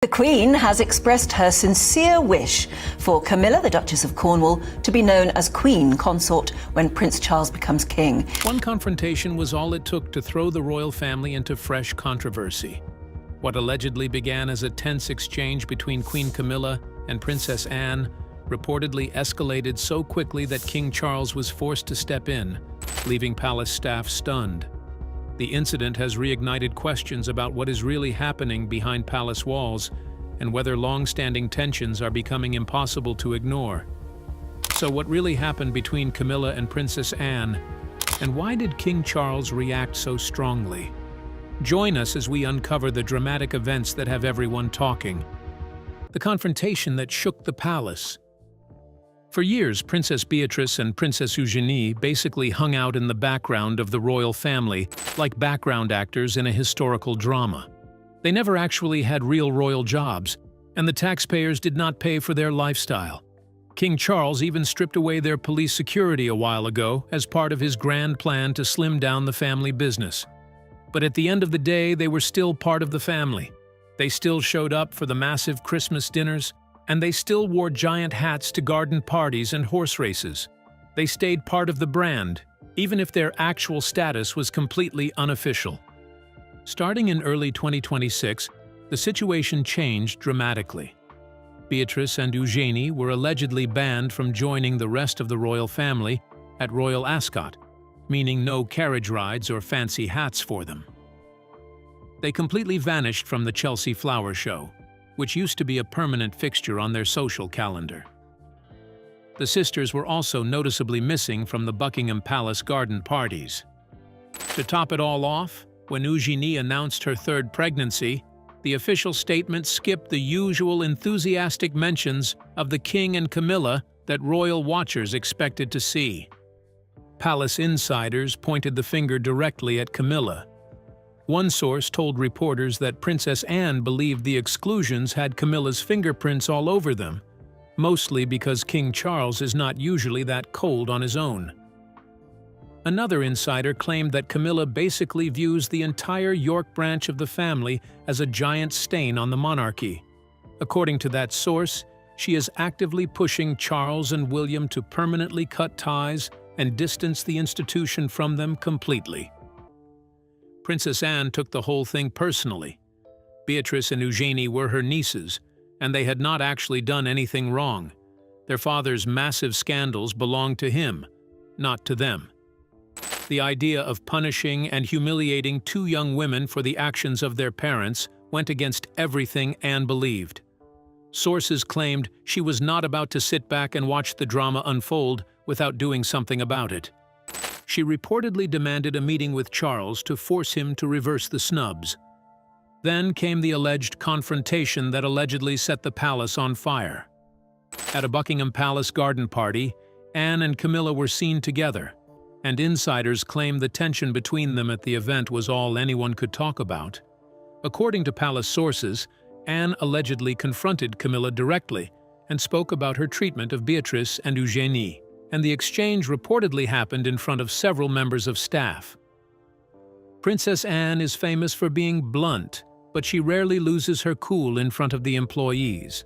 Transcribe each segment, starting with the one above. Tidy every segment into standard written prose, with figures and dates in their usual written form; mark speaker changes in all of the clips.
Speaker 1: The Queen has expressed her sincere wish for Camilla, the Duchess of Cornwall, to be known as Queen Consort when Prince Charles becomes king.
Speaker 2: One confrontation was all it took to throw the royal family into fresh controversy. What allegedly began as a tense exchange between Queen Camilla and Princess Anne reportedly escalated so quickly that King Charles was forced to step in, leaving palace staff stunned. The incident has reignited questions about what is really happening behind palace walls and whether long-standing tensions are becoming impossible to ignore. So what really happened between Camilla and Princess Anne, and why did King Charles react so strongly? Join us as we uncover the dramatic events that have everyone talking. The confrontation that shook the palace. For years, Princess Beatrice and Princess Eugenie basically hung out in the background of the royal family, like background actors in a historical drama. They never actually had real royal jobs, and the taxpayers did not pay for their lifestyle. King Charles even stripped away their police security a while ago as part of his grand plan to slim down the family business. But at the end of the day, they were still part of the family. They still showed up for the massive Christmas dinners, and they still wore giant hats to garden parties and horse races. They stayed part of the brand, even if their actual status was completely unofficial. Starting in early 2026, the situation changed dramatically. Beatrice and Eugenie were allegedly banned from joining the rest of the royal family at Royal Ascot, meaning no carriage rides or fancy hats for them. They completely vanished from the Chelsea Flower Show, which used to be a permanent fixture on their social calendar. The sisters were also noticeably missing from the Buckingham Palace garden parties. To top it all off, when Eugenie announced her third pregnancy, the official statement skipped the usual enthusiastic mentions of the King and Camilla that royal watchers expected to see. Palace insiders pointed the finger directly at Camilla. One source told reporters that Princess Anne believed the exclusions had Camilla's fingerprints all over them, mostly because King Charles is not usually that cold on his own. Another insider claimed that Camilla basically views the entire York branch of the family as a giant stain on the monarchy. According to that source, she is actively pushing Charles and William to permanently cut ties and distance the institution from them completely. Princess Anne took the whole thing personally. Beatrice and Eugenie were her nieces, and they had not actually done anything wrong. Their father's massive scandals belonged to him, not to them. The idea of punishing and humiliating two young women for the actions of their parents went against everything Anne believed. Sources claimed she was not about to sit back and watch the drama unfold without doing something about it. She reportedly demanded a meeting with Charles to force him to reverse the snubs. Then came the alleged confrontation that allegedly set the palace on fire. At a Buckingham Palace garden party, Anne and Camilla were seen together, and insiders claimed the tension between them at the event was all anyone could talk about. According to palace sources, Anne allegedly confronted Camilla directly and spoke about her treatment of Beatrice and Eugenie, and the exchange reportedly happened in front of several members of staff. Princess Anne is famous for being blunt, but she rarely loses her cool in front of the employees.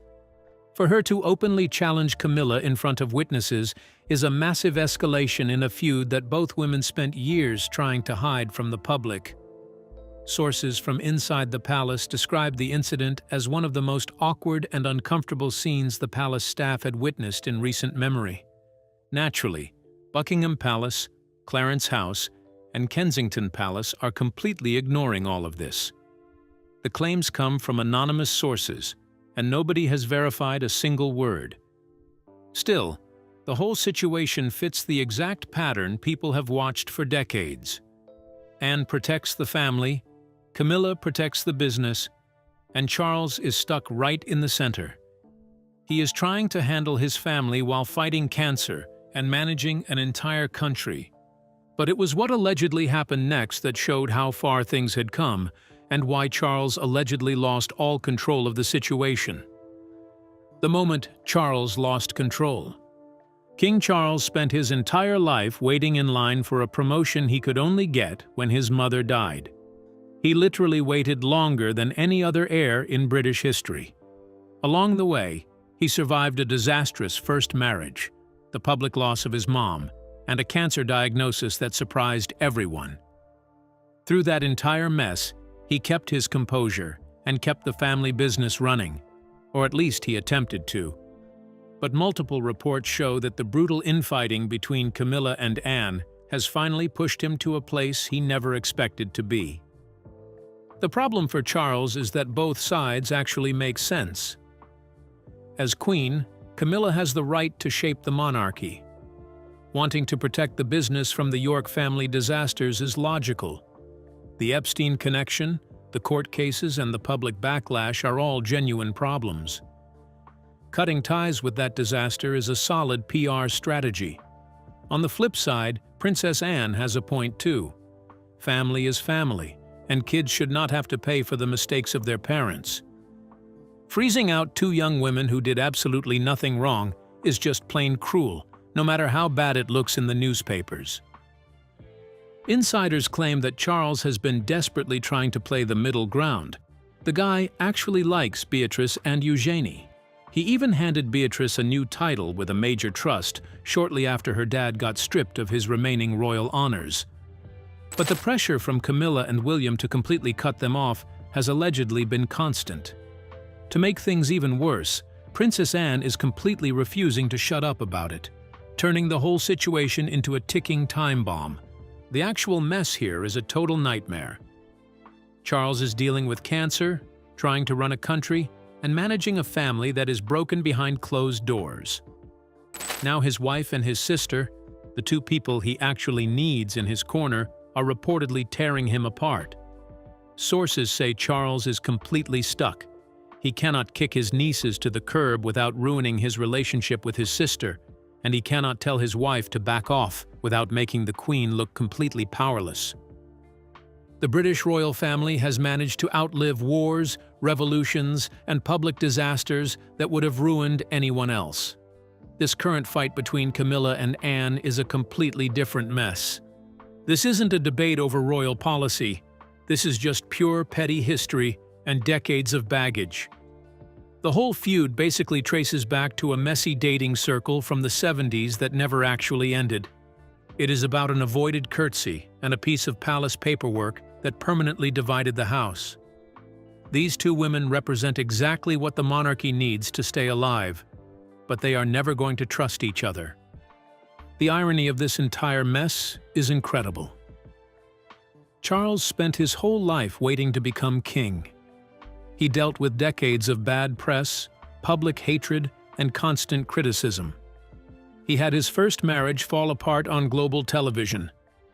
Speaker 2: For her to openly challenge Camilla in front of witnesses is a massive escalation in a feud that both women spent years trying to hide from the public. Sources from inside the palace described the incident as one of the most awkward and uncomfortable scenes the palace staff had witnessed in recent memory. Naturally, Buckingham Palace, Clarence House, and Kensington Palace are completely ignoring all of this. The claims come from anonymous sources, and nobody has verified a single word. Still, the whole situation fits the exact pattern people have watched for decades. Anne protects the family, Camilla protects the business, and Charles is stuck right in the center. He is trying to handle his family while fighting cancer and managing an entire country. But it was what allegedly happened next that showed how far things had come and why Charles allegedly lost all control of the situation. The moment Charles lost control. King Charles spent his entire life waiting in line for a promotion he could only get when his mother died. He literally waited longer than any other heir in British history. Along the way, he survived a disastrous first marriage, the public loss of his mom, and a cancer diagnosis that surprised everyone. Through that entire mess, he kept his composure and kept the family business running, or at least he attempted to. But multiple reports show that the brutal infighting between Camilla and Anne has finally pushed him to a place he never expected to be. The problem for Charles is that both sides actually make sense. As queen, Camilla has the right to shape the monarchy. Wanting to protect the business from the York family disasters is logical. The Epstein connection, the court cases, and the public backlash are all genuine problems. Cutting ties with that disaster is a solid PR strategy. On the flip side, Princess Anne has a point too. Family is family, and kids should not have to pay for the mistakes of their parents. Freezing out two young women who did absolutely nothing wrong is just plain cruel, no matter how bad it looks in the newspapers. Insiders claim that Charles has been desperately trying to play the middle ground. The guy actually likes Beatrice and Eugenie. He even handed Beatrice a new title with a major trust shortly after her dad got stripped of his remaining royal honors. But the pressure from Camilla and William to completely cut them off has allegedly been constant. To make things even worse, Princess Anne is completely refusing to shut up about it, turning the whole situation into a ticking time bomb. The actual mess here is a total nightmare. Charles is dealing with cancer, trying to run a country, and managing a family that is broken behind closed doors. Now his wife and his sister, the two people he actually needs in his corner, are reportedly tearing him apart. Sources say Charles is completely stuck. He cannot kick his nieces to the curb without ruining his relationship with his sister, and he cannot tell his wife to back off without making the Queen look completely powerless. The British royal family has managed to outlive wars, revolutions, and public disasters that would have ruined anyone else. This current fight between Camilla and Anne is a completely different mess. This isn't a debate over royal policy. This is just pure petty history and decades of baggage. The whole feud basically traces back to a messy dating circle from the 70s that never actually ended. It is about an avoided curtsy and a piece of palace paperwork that permanently divided the house. These two women represent exactly what the monarchy needs to stay alive, but they are never going to trust each other. The irony of this entire mess is incredible. Charles spent his whole life waiting to become king. He dealt with decades of bad press, public hatred, and constant criticism. He had his first marriage fall apart on global television,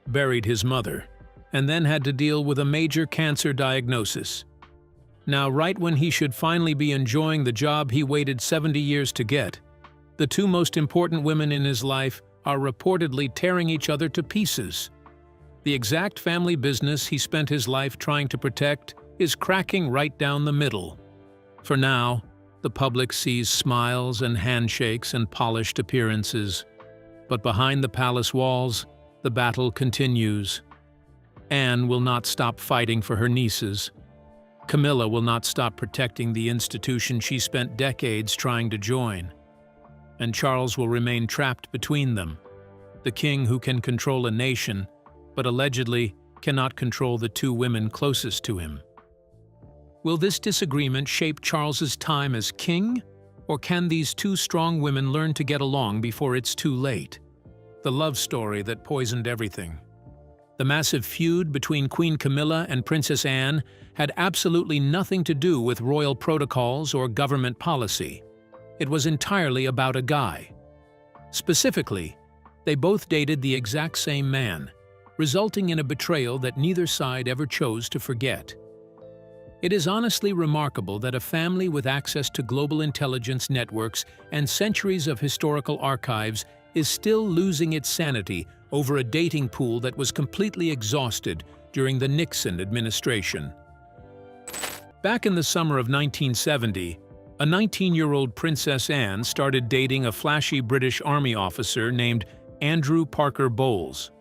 Speaker 2: buried his mother, and then had to deal with a major cancer diagnosis. Now, right when he should finally be enjoying the job he waited 70 years to get, the two most important women in his life are reportedly tearing each other to pieces. The exact family business he spent his life trying to protect is cracking right down the middle. For now, the public sees smiles and handshakes and polished appearances. But behind the palace walls, the battle continues. Anne will not stop fighting for her nieces. Camilla will not stop protecting the institution she spent decades trying to join. And Charles will remain trapped between them, the king who can control a nation, but allegedly cannot control the two women closest to him. Will this disagreement shape Charles's time as king, or can these two strong women learn to get along before it's too late? The love story that poisoned everything. The massive feud between Queen Camilla and Princess Anne had absolutely nothing to do with royal protocols or government policy. It was entirely about a guy. Specifically, they both dated the exact same man, resulting in a betrayal that neither side ever chose to forget. It is honestly remarkable that a family with access to global intelligence networks and centuries of historical archives is still losing its sanity over a dating pool that was completely exhausted during the Nixon administration. Back in the summer of 1970, a 19-year-old Princess Anne started dating a flashy British Army officer named Andrew Parker Bowles.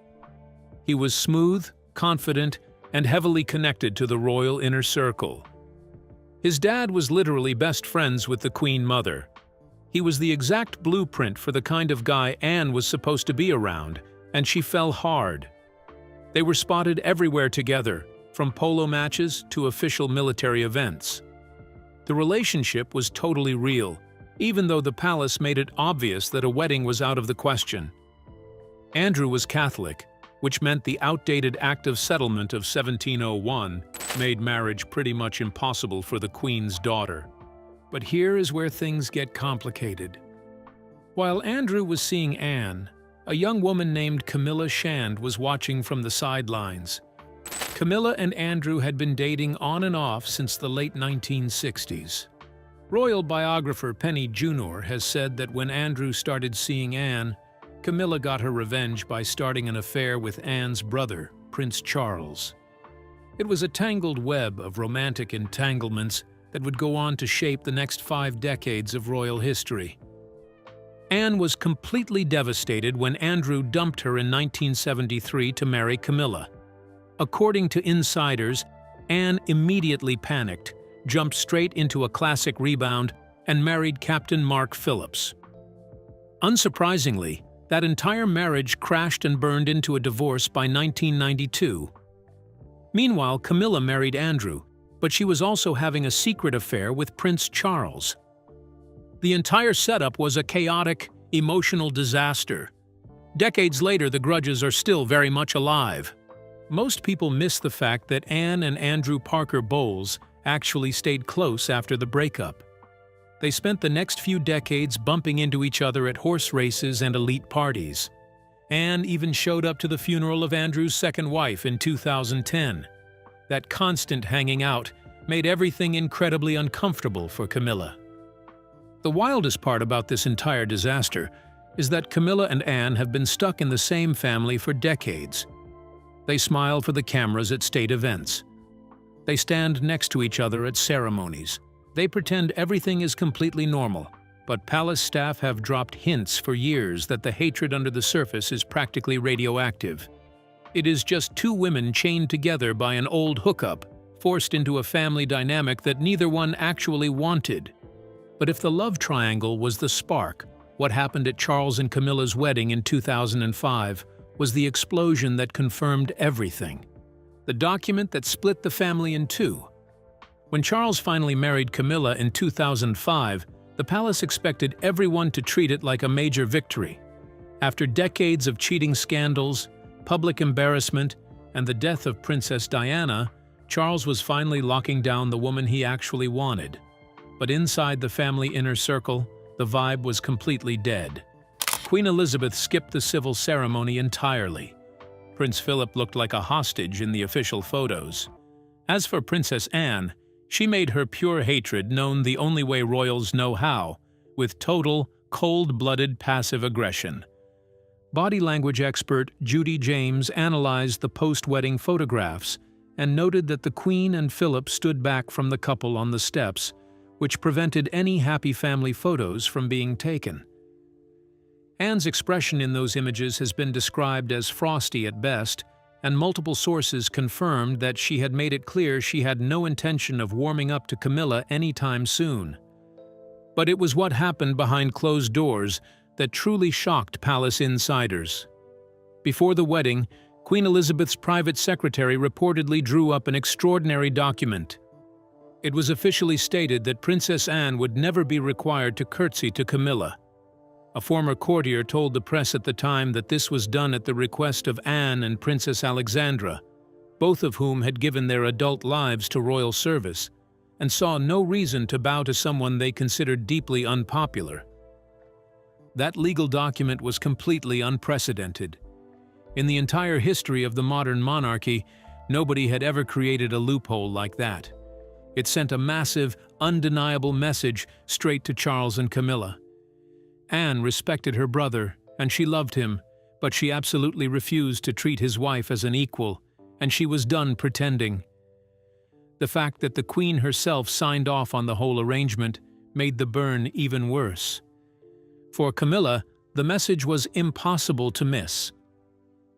Speaker 2: He was smooth, confident, and heavily connected to the royal inner circle. His dad was literally best friends with the Queen Mother. He was the exact blueprint for the kind of guy Anne was supposed to be around, and she fell hard. They were spotted everywhere together, from polo matches to official military events. The relationship was totally real, even though the palace made it obvious that a wedding was out of the question. Andrew was Catholic, which meant the outdated Act of Settlement of 1701 made marriage pretty much impossible for the Queen's daughter. But here is where things get complicated. While Andrew was seeing Anne, a young woman named Camilla Shand was watching from the sidelines. Camilla and Andrew had been dating on and off since the late 1960s. Royal biographer Penny Junor has said that when Andrew started seeing Anne, Camilla got her revenge by starting an affair with Anne's brother, Prince Charles. It was a tangled web of romantic entanglements that would go on to shape the next 5 decades of royal history. Anne was completely devastated when Andrew dumped her in 1973 to marry Camilla. According to insiders, Anne immediately panicked, jumped straight into a classic rebound, and married Captain Mark Phillips. Unsurprisingly, that entire marriage crashed and burned into a divorce by 1992. Meanwhile, Camilla married Andrew, but she was also having a secret affair with Prince Charles. The entire setup was a chaotic, emotional disaster. Decades later, the grudges are still very much alive. Most people miss the fact that Anne and Andrew Parker Bowles actually stayed close after the breakup. They spent the next few decades bumping into each other at horse races and elite parties. Anne even showed up to the funeral of Andrew's second wife in 2010. That constant hanging out made everything incredibly uncomfortable for Camilla. The wildest part about this entire disaster is that Camilla and Anne have been stuck in the same family for decades. They smile for the cameras at state events. They stand next to each other at ceremonies. They pretend everything is completely normal, but palace staff have dropped hints for years that the hatred under the surface is practically radioactive. It is just 2 women chained together by an old hookup, forced into a family dynamic that neither one actually wanted. But if the love triangle was the spark, what happened at Charles and Camilla's wedding in 2005 was the explosion that confirmed everything. The document that split the family in 2. When Charles finally married Camilla in 2005, the palace expected everyone to treat it like a major victory. After decades of cheating scandals, public embarrassment, and the death of Princess Diana, Charles was finally locking down the woman he actually wanted. But inside the family inner circle, the vibe was completely dead. Queen Elizabeth skipped the civil ceremony entirely. Prince Philip looked like a hostage in the official photos. As for Princess Anne, she made her pure hatred known the only way royals know how, with total, cold-blooded passive aggression. Body language expert Judy James analyzed the post-wedding photographs and noted that the Queen and Philip stood back from the couple on the steps, which prevented any happy family photos from being taken. Anne's expression in those images has been described as frosty at best, and multiple sources confirmed that she had made it clear she had no intention of warming up to Camilla anytime soon. But it was what happened behind closed doors that truly shocked palace insiders. Before the wedding, Queen Elizabeth's private secretary reportedly drew up an extraordinary document. It was officially stated that Princess Anne would never be required to curtsy to Camilla. A former courtier told the press at the time that this was done at the request of Anne and Princess Alexandra, both of whom had given their adult lives to royal service, and saw no reason to bow to someone they considered deeply unpopular. That legal document was completely unprecedented. In the entire history of the modern monarchy, nobody had ever created a loophole like that. It sent a massive, undeniable message straight to Charles and Camilla. Anne respected her brother, and she loved him, but she absolutely refused to treat his wife as an equal, and she was done pretending. The fact that the Queen herself signed off on the whole arrangement made the burn even worse. For Camilla, the message was impossible to miss.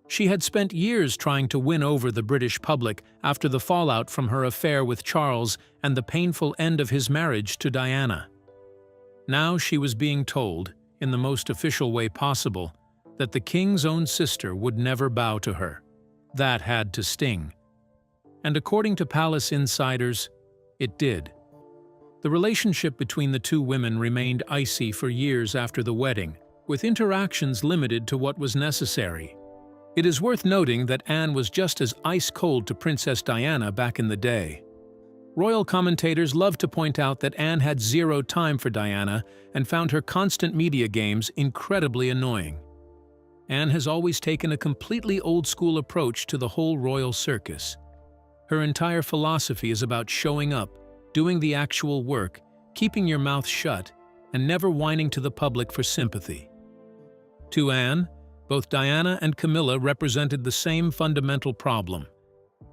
Speaker 2: She had spent years trying to win over the British public after the fallout from her affair with Charles and the painful end of his marriage to Diana. Now she was being told, in the most official way possible, that the king's own sister would never bow to her. That had to sting. And according to palace insiders, it did. The relationship between the two women remained icy for years after the wedding, with interactions limited to what was necessary. It is worth noting that Anne was just as ice-cold to Princess Diana back in the day. Royal commentators love to point out that Anne had zero time for Diana and found her constant media games incredibly annoying. Anne has always taken a completely old-school approach to the whole royal circus. Her entire philosophy is about showing up, doing the actual work, keeping your mouth shut, and never whining to the public for sympathy. To Anne, both Diana and Camilla represented the same fundamental problem.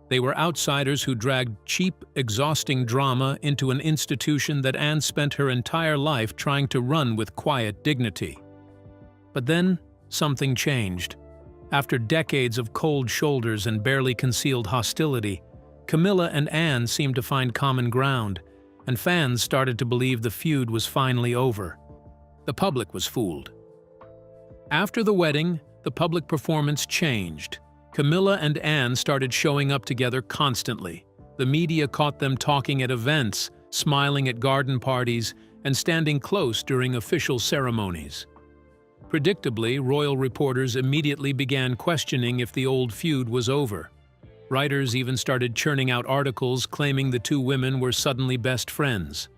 Speaker 2: They were outsiders who dragged cheap, exhausting drama into an institution that Anne spent her entire life trying to run with quiet dignity. But then, something changed. After decades of cold shoulders and barely concealed hostility, Camilla and Anne seemed to find common ground, and fans started to believe the feud was finally over. The public was fooled. After the wedding, the public performance changed. Camilla and Anne started showing up together constantly. The media caught them talking at events, smiling at garden parties, and standing close during official ceremonies. Predictably, royal reporters immediately began questioning if the old feud was over. Writers even started churning out articles claiming the two women were suddenly best friends.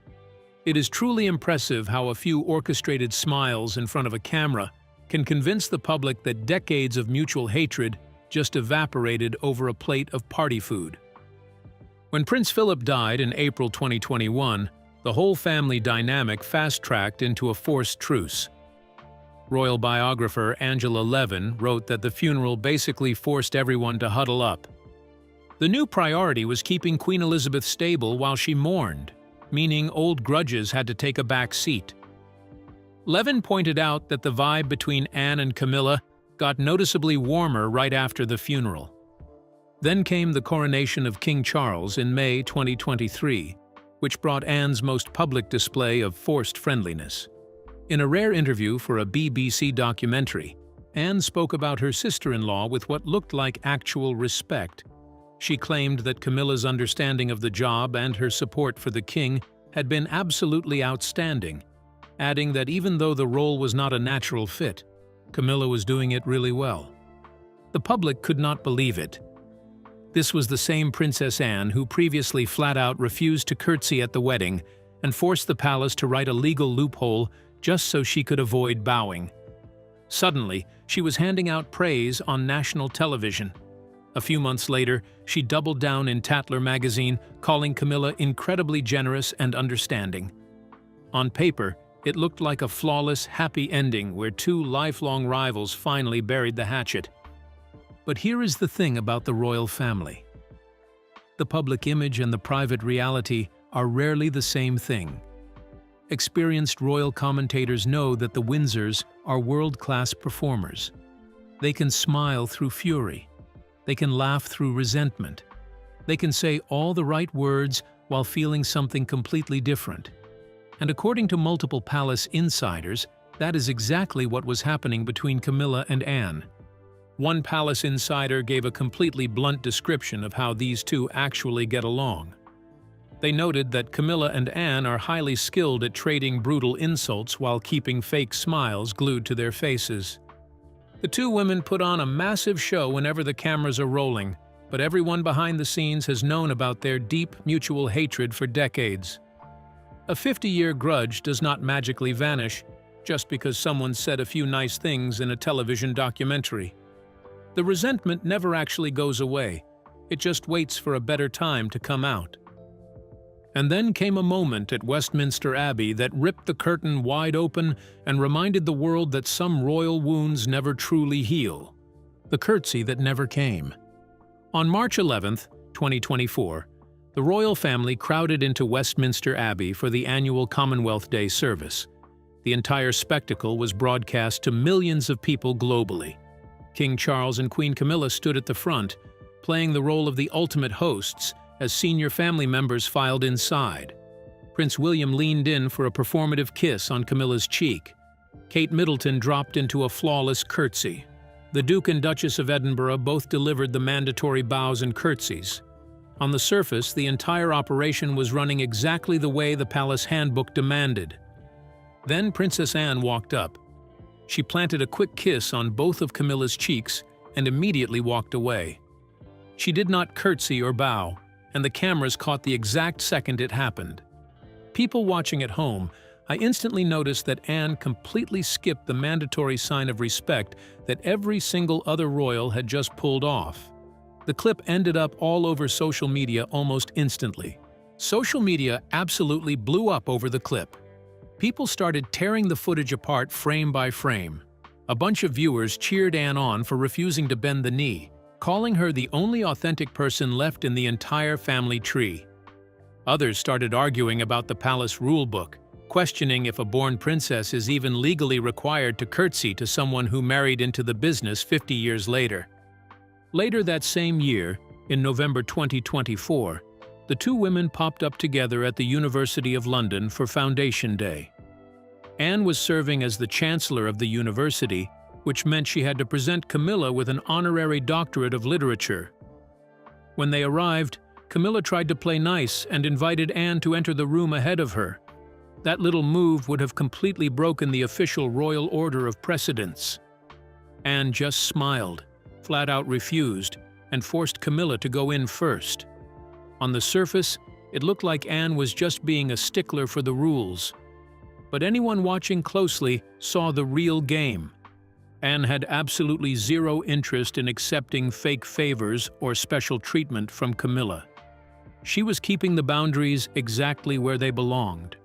Speaker 2: It is truly impressive how a few orchestrated smiles in front of a camera can convince the public that decades of mutual hatred just evaporated over a plate of party food. When Prince Philip died in April 2021, the whole family dynamic fast-tracked into a forced truce. Royal biographer Angela Levin wrote that the funeral basically forced everyone to huddle up. The new priority was keeping Queen Elizabeth stable while she mourned, meaning old grudges had to take a back seat. Levin pointed out that the vibe between Anne and Camilla got noticeably warmer right after the funeral. Then came the coronation of King Charles in May 2023, which brought Anne's most public display of forced friendliness. In a rare interview for a BBC documentary, Anne spoke about her sister-in-law with what looked like actual respect. She claimed that Camilla's understanding of the job and her support for the king had been absolutely outstanding, adding that even though the role was not a natural fit, Camilla was doing it really well. The public could not believe it. This was the same Princess Anne who previously flat-out refused to curtsy at the wedding and forced the palace to write a legal loophole just so she could avoid bowing. Suddenly, she was handing out praise on national television. A few months later, she doubled down in Tatler magazine, calling Camilla incredibly generous and understanding. On paper, it looked like a flawless, happy ending where two lifelong rivals finally buried the hatchet. But here is the thing about the royal family. The public image and the private reality are rarely the same thing. Experienced royal commentators know that the Windsors are world-class performers. They can smile through fury. They can laugh through resentment. They can say all the right words while feeling something completely different. And according to multiple palace insiders, that is exactly what was happening between Camilla and Anne. One palace insider gave a completely blunt description of how these two actually get along. They noted that Camilla and Anne are highly skilled at trading brutal insults while keeping fake smiles glued to their faces. The two women put on a massive show whenever the cameras are rolling, but everyone behind the scenes has known about their deep mutual hatred for decades. A 50-year grudge does not magically vanish just because someone said a few nice things in a television documentary. The resentment never actually goes away. It just waits for a better time to come out. And then came a moment at Westminster Abbey that ripped the curtain wide open and reminded the world that some royal wounds never truly heal. The curtsy that never came. On March 11, 2024, the royal family crowded into Westminster Abbey for the annual Commonwealth Day service. The entire spectacle was broadcast to millions of people globally. King Charles and Queen Camilla stood at the front, playing the role of the ultimate hosts as senior family members filed inside. Prince William leaned in for a performative kiss on Camilla's cheek. Kate Middleton dropped into a flawless curtsy. The Duke and Duchess of Edinburgh both delivered the mandatory bows and curtsies. On the surface, the entire operation was running exactly the way the palace handbook demanded. Then Princess Anne walked up. She planted a quick kiss on both of Camilla's cheeks and immediately walked away. She did not curtsy or bow, and the cameras caught the exact second it happened. People watching at home, I instantly noticed that Anne completely skipped the mandatory sign of respect that every single other royal had just pulled off. The clip ended up all over social media almost instantly. Social media absolutely blew up over the clip. People started tearing the footage apart frame by frame. A bunch of viewers cheered Anne on for refusing to bend the knee, calling her the only authentic person left in the entire family tree. Others started arguing about the palace rulebook, questioning if a born princess is even legally required to curtsy to someone who married into the business 50 years later. Later that same year, in November 2024, the two women popped up together at the University of London for Foundation Day. Anne was serving as the Chancellor of the university, which meant she had to present Camilla with an honorary doctorate of literature. When they arrived, Camilla tried to play nice and invited Anne to enter the room ahead of her. That little move would have completely broken the official royal order of precedence. Anne just smiled, flat out refused, and forced Camilla to go in first. On the surface, it looked like Anne was just being a stickler for the rules. But anyone watching closely saw the real game. Anne had absolutely zero interest in accepting fake favors or special treatment from Camilla. She was keeping the boundaries exactly where they belonged.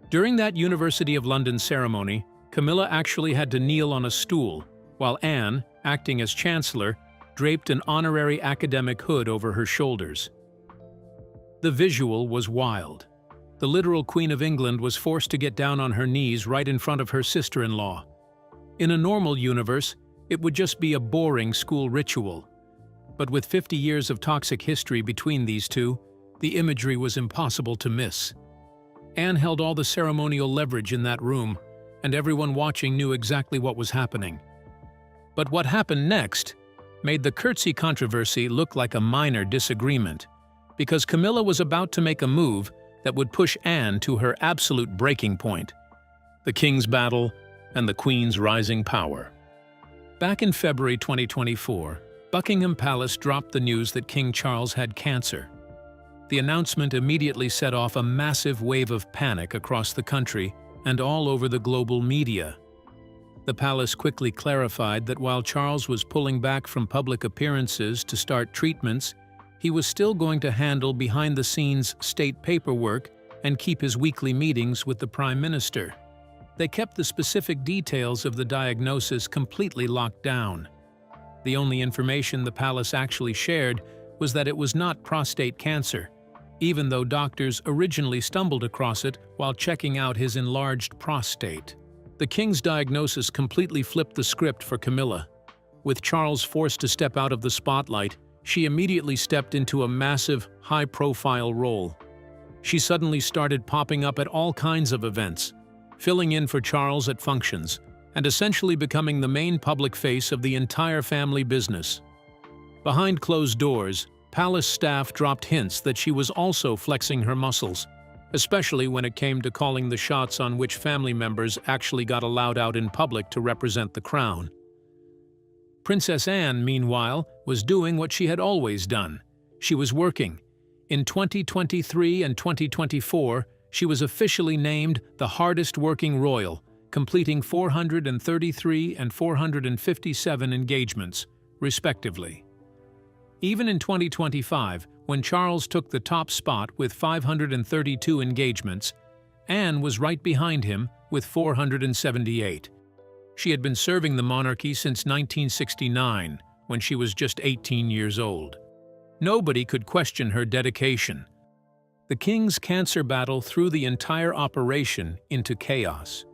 Speaker 2: During that University of London ceremony, Camilla actually had to kneel on a stool, while Anne, acting as Chancellor, draped an honorary academic hood over her shoulders. The visual was wild. The literal Queen of England was forced to get down on her knees right in front of her sister-in-law. In a normal universe, it would just be a boring school ritual. But with 50 years of toxic history between these two, the imagery was impossible to miss. Anne held all the ceremonial leverage in that room, and everyone watching knew exactly what was happening. But what happened next made the curtsy controversy look like a minor disagreement, because Camilla was about to make a move that would push Anne to her absolute breaking point: the King's battle and the Queen's rising power. Back in February 2024, Buckingham Palace dropped the news that King Charles had cancer. The announcement immediately set off a massive wave of panic across the country and all over the global media. The palace quickly clarified that while Charles was pulling back from public appearances to start treatments, he was still going to handle behind-the-scenes state paperwork and keep his weekly meetings with the Prime Minister. They kept the specific details of the diagnosis completely locked down. The only information the palace actually shared was that it was not prostate cancer, even though doctors originally stumbled across it while checking out his enlarged prostate. The king's diagnosis completely flipped the script for Camilla. With Charles forced to step out of the spotlight, she immediately stepped into a massive, high-profile role. She suddenly started popping up at all kinds of events, filling in for Charles at functions, and essentially becoming the main public face of the entire family business. Behind closed doors, palace staff dropped hints that she was also flexing her muscles, especially when it came to calling the shots on which family members actually got allowed out in public to represent the crown. Princess Anne, meanwhile, was doing what she had always done. She was working. In 2023 and 2024, she was officially named the hardest-working royal, completing 433 and 457 engagements, respectively. Even in 2025, when Charles took the top spot with 532 engagements, Anne was right behind him with 478. She had been serving the monarchy since 1969, when she was just 18 years old. Nobody could question her dedication. The king's cancer battle threw the entire operation into chaos.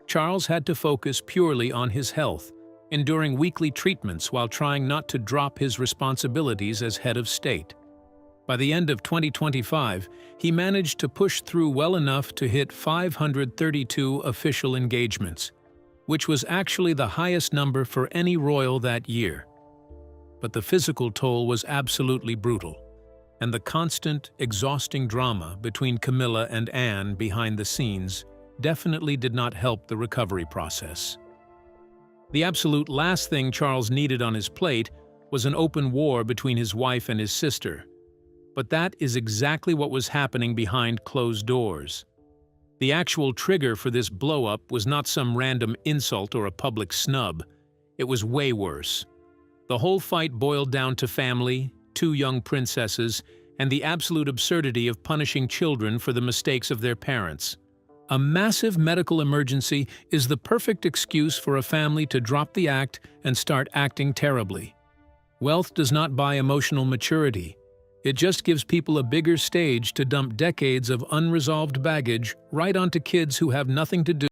Speaker 2: Charles had to focus purely on his health, enduring weekly treatments while trying not to drop his responsibilities as head of state. By the end of 2025, he managed to push through well enough to hit 532 official engagements, which was actually the highest number for any royal that year. But the physical toll was absolutely brutal, and the constant, exhausting drama between Camilla and Anne behind the scenes definitely did not help the recovery process. The absolute last thing Charles needed on his plate was an open war between his wife and his sister. But that is exactly what was happening behind closed doors. The actual trigger for this blow-up was not some random insult or a public snub. It was way worse. The whole fight boiled down to family, 2 young princesses, and the absolute absurdity of punishing children for the mistakes of their parents. A massive medical emergency is the perfect excuse for a family to drop the act and start acting terribly. Wealth does not buy emotional maturity. It just gives people a bigger stage to dump decades of unresolved baggage right onto kids who have nothing to do